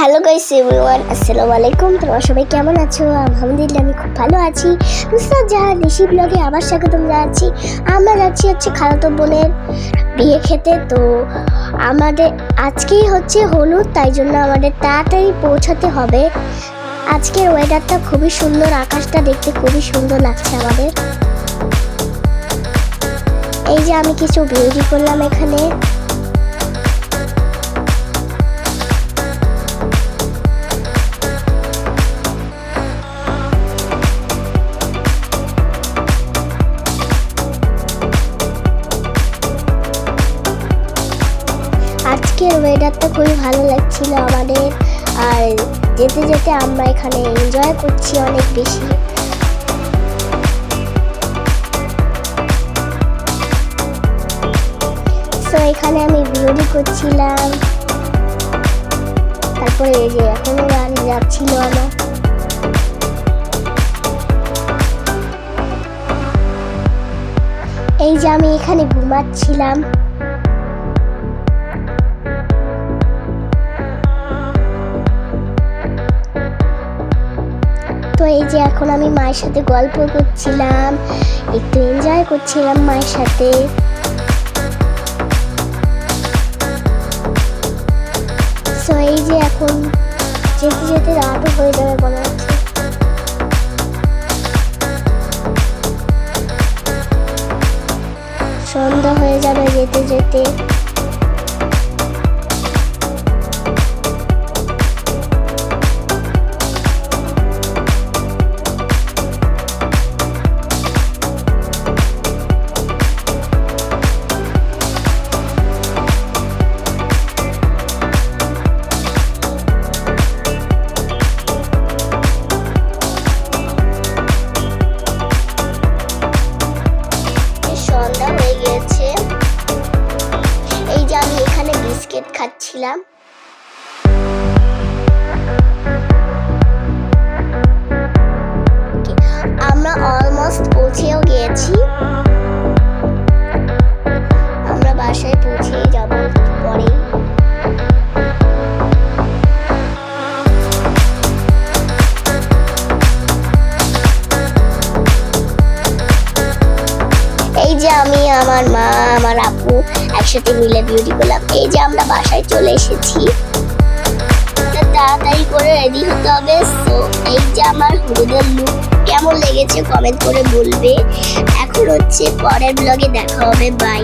Hello guys everyone, আসসালামু আলাইকুম। তোমরা সবাই কেমন আছো? আলহামদুলিল্লাহ আমি খুব ভালো আছি। নুসরাত জাহান নিশি ব্লগে আবার স্বাগতম জানাচ্ছি। আমরা যাচ্ছি খালাতো বোনের বিয়ে খেতে। তো আমাদের আজকেই হচ্ছে হলুদ, তাই জন্য আমাদের তাড়াতাড়ি পৌঁছাতে হবে। আজকের ওয়েদারটা খুবই সুন্দর, আকাশটা দেখতে খুবই সুন্দর লাগছে আমাদের। এই যে আমি কিছু ভিডিও করলাম এখানে। আজকের ওয়েদারটা খুবই ভালো লাগছিল আমাদের, আর যেতে যেতে আমরা এখানে এনজয় করছি অনেক বেশি। তো এখানে আমি ভিডিও করছিলাম, তারপরে এই যে এখনো গাড়ি যাচ্ছিল আমার। এই যে আমি এখানে ঘুমাচ্ছিলাম। তো এই যে এখন আমি মায়ের সাথে গল্প করছিলাম, একটু এনজয় করছিলাম মায়ের সাথে। তো এই যে এখন যেতে যেতে রাতও হয়ে যাবে মনে হচ্ছে। সন্ধ্যা হয়ে যাবে যেতে যেতে। এই যে আমি এখানে বিস্কিট খাচ্ছিলাম। আমরা অলমোস্ট পৌঁছেও গিয়েছি, আমরা বাসায় পৌঁছে যাব পরে। এই যে আমি, আমার মা, আমার আপু একসাথে মিলে বিউটি করলাম। এই যে আমরা বাসায় চলে এসেছি, তাড়াতাড়ি করে রেডি হতে হবে। সো এই যে আমার হলুদের লুক কেমন লেগেছে কমেন্ট করে বলবে। এখন হচ্ছে পরের ব্লগে দেখা হবে, বাই।